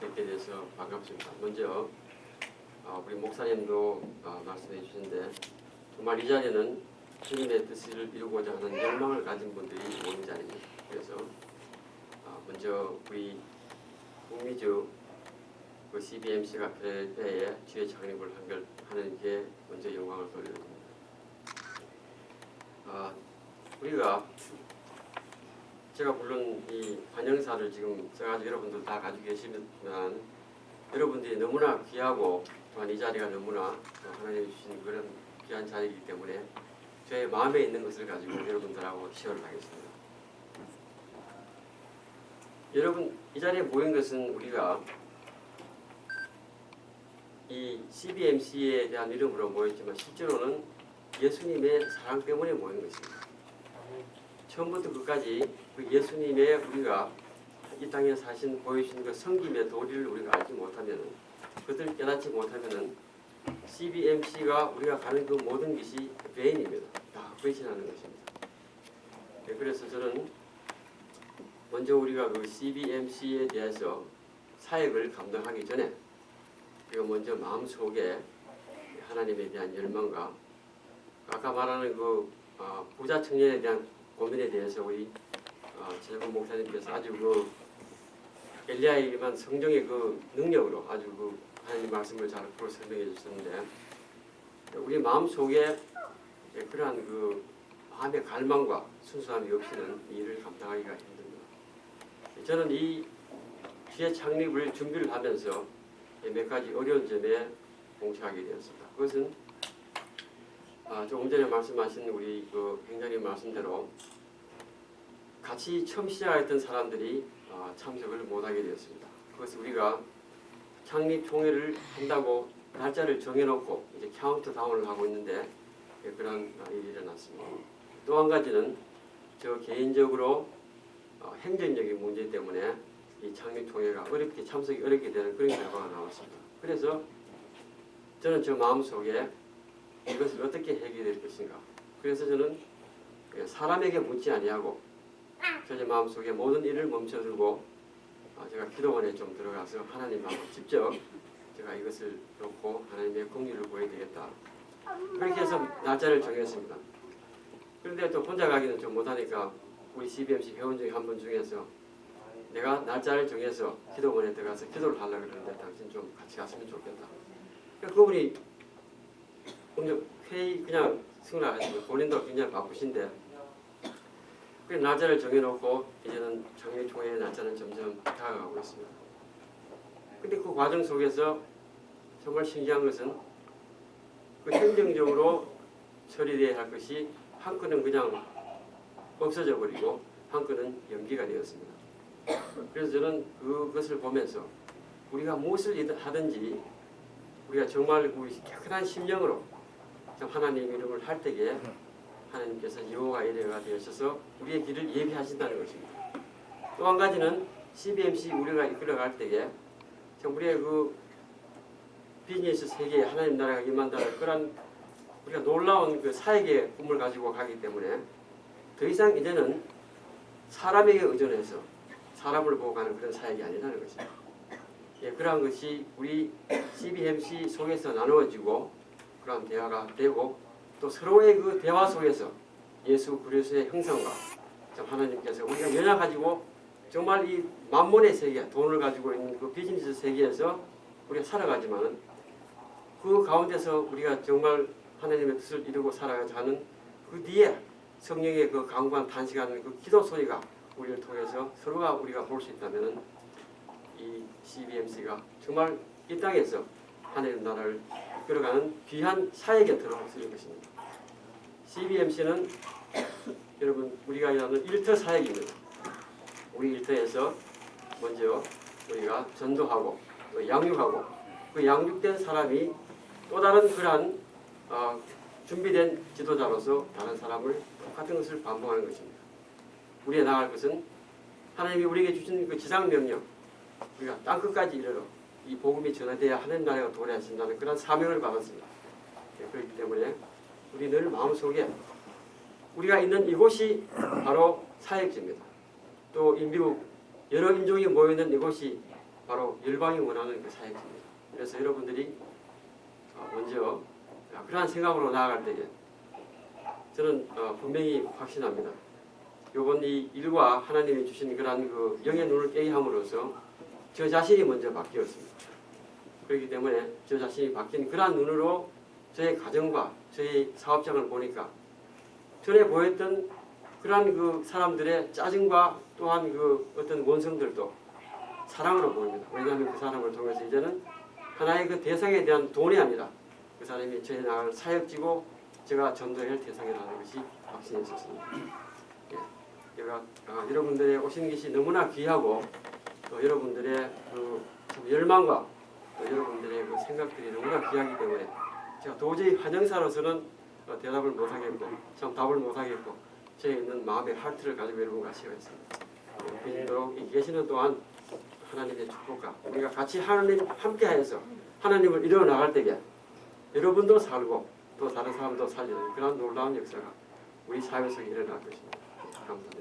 뵙게 돼서 반갑습니다. 먼저 우리 목사님도 말씀해 주신데 정말 이 자리는 주님의 뜻을 이루고자 하는 열망을 가진 분들이 모인 자리입니다. 그래서 먼저 우리 북미주 CBMC가 필라델피아에 주의 창립을 하는 게 먼저 영광을 돌려드립니다. 우리가 제가 물론 이 환영사를 지금 써가지고 여러분들 다 가지고 계시지만 여러분들이 너무나 귀하고 또한 이 자리가 너무나 하나님이 주신 그런 귀한 자리이기 때문에 저의 마음에 있는 것을 가지고 여러분들하고 시연을 하겠습니다. 여러분 이 자리에 모인 것은 우리가 이 CBMC에 대한 이름으로 모였지만 실제로는 예수님의 사랑 때문에 모인 것입니다. 처음부터 끝까지 그 예수님의 우리가 이 땅에 사신 보여주신 그 성김의 도리를 우리가 알지 못하면은 그들을 깨닫지 못하면은 CBMC가 우리가 가는 그 모든 것이 배인입니다. 다 배신하는 것입니다. 네, 그래서 저는 먼저 우리가 그 CBMC에 대해서 사역을 감당하기 전에 우리가 먼저 마음속에 하나님에 대한 열망과 아까 말하는 그 부자 청년에 대한 고민에 대해서 우리 최종 목사님께서 아주 그 엘리야에게만 성령의 그 능력으로 아주 그 하나님 말씀을 잘 설명해 주셨는데 우리 마음 속에 그러한 그 마음의 갈망과 순수함이 없이는 이 일을 감당하기가 힘듭니다. 저는 이 주의 창립을 준비를 하면서 몇 가지 어려운 점에 봉착하게 되었습니다. 그것은 조금 전에 말씀하신 우리 그 행장님 말씀대로 같이 처음 시작했던 사람들이 참석을 못하게 되었습니다. 그것은 우리가 창립 총회를 한다고 날짜를 정해놓고 이제 카운트다운을 하고 있는데 그런 일이 일어났습니다. 또 한 가지는 저 개인적으로 행정적인 문제 때문에 이 창립 총회가 참석이 어렵게 되는 그런 결과가 나왔습니다. 그래서 저는 저 마음속에 이것을 어떻게 해결될 것인가. 그래서 저는 사람에게 묻지 아니하고 제 마음속에 모든 일을 멈춰두고 제가 기도원에 좀 들어가서 하나님하고 직접 제가 이것을 놓고 하나님의 공의를 보여야 되겠다. 그렇게 해서 날짜를 정했습니다. 그런데 또 혼자 가기는 좀 못하니까 우리 CBMC 회원 중에 한 분 중에서 내가 날짜를 정해서 기도원에 들어가서 기도를 하려고 그러는데 당신 좀 같이 갔으면 좋겠다. 그분이 회의 그냥 승낙하시고 본인도 굉장히 바쁘신데 그 날짜를 정해놓고 이제는 창립총회의 날짜는 점점 다가가고 있습니다. 근데 그 과정 속에서 정말 신기한 것은 그 행정적으로 처리되어야 할 것이 한 건은 그냥 없어져 버리고 한 건은 연기가 되었습니다. 그래서 저는 그것을 보면서 우리가 무엇을 하든지 우리가 정말 우리 깨끗한 심령으로 하나님 이름을 할 때에 하나님께서 여호와 이레가 되셔서 우리의 길을 예비하신다는 것입니다. 또 한 가지는 CBMC 우리가 이끌어갈 때에 우리의 그 비즈니스 세계에 하나님 나라가 임한다는 그런 우리가 놀라운 그 사역의 꿈을 가지고 가기 때문에 더 이상 이제는 사람에게 의존해서 사람을 보고 가는 그런 사역이 아니라는 것입니다. 그러한 것이 우리 CBMC 속에서 나누어지고 그런 대화가 되고 또 서로의 그 대화 속에서 예수 그리스도의 형상과 하나님께서 우리가 연약가지고 정말 이 만몬의 세계, 돈을 가지고 있는 그 비즈니스 세계에서 우리가 살아가지만은 그 가운데서 우리가 정말 하나님의 뜻을 이루고 살아가자 하는 그 뒤에 성령의 그 강구한 탄식하는 그 기도 소리가 우리를 통해서 서로가 우리가 볼 수 있다면은 이 CBMC가 정말 이 땅에서 하나님 나라를 이끌어가는 귀한 사역에 들어설 것입니다. CBMC는 여러분 우리가 하는 일터 사역입니다. 우리 일터에서 먼저 우리가 전도하고 또 양육하고 그 양육된 사람이 또 다른 그러한 준비된 지도자로서 다른 사람을 똑같은 것을 반복하는 것입니다. 우리가 나갈 것은 하나님이 우리에게 주신 그 지상 명령 우리가 땅끝까지 이르러 이 복음이 전해돼야 하나님 나라가 도래하신다는 그런 사명을 받았습니다. 그렇기 때문에 우리 늘 마음속에 우리가 있는 이곳이 바로 사역지입니다. 또 이 미국 여러 인종이 모여있는 이곳이 바로 열방이 원하는 그 사역입니다. 그래서 여러분들이 먼저 그러한 생각으로 나아갈 때에 저는 분명히 확신합니다. 요번 이 일과 하나님이 주신 그러한 그 영의 눈을 깨게 함으로써 저 자신이 먼저 바뀌었습니다. 그렇기 때문에 저 자신이 바뀐 그러한 눈으로 저의 가정과 저의 사업장을 보니까 전에 보였던 그러한 그 사람들의 짜증과 또한 그 어떤 원성들도 사랑으로 보입니다. 왜냐하면 그 사람을 통해서 이제는 하나의 그 대상에 대한 돈이 아니라 그 사람이 저에 나갈 사역지고 제가 전도할 대상이라는 것이 확신이 있었습니다. 제가 여러분들의 오신 것이 너무나 귀하고 또 여러분들의 그 열망과 또 여러분들의 그 생각들이 너무나 귀하기 때문에 제가 도저히 환영사로서는 대답을 못하겠고 참 답을 못하겠고 제 있는 마음의 하트를 가지고 여러분과 시작했습니다. 계시도록 이 계시는 동안 하나님의 축복과 우리가 같이 하나님 함께하여서 하나님을 이루어 나갈 때에 여러분도 살고 또 다른 사람도 살리는 그런 놀라운 역사가 우리 사회 속에 일어날 것입니다. 감사합니다.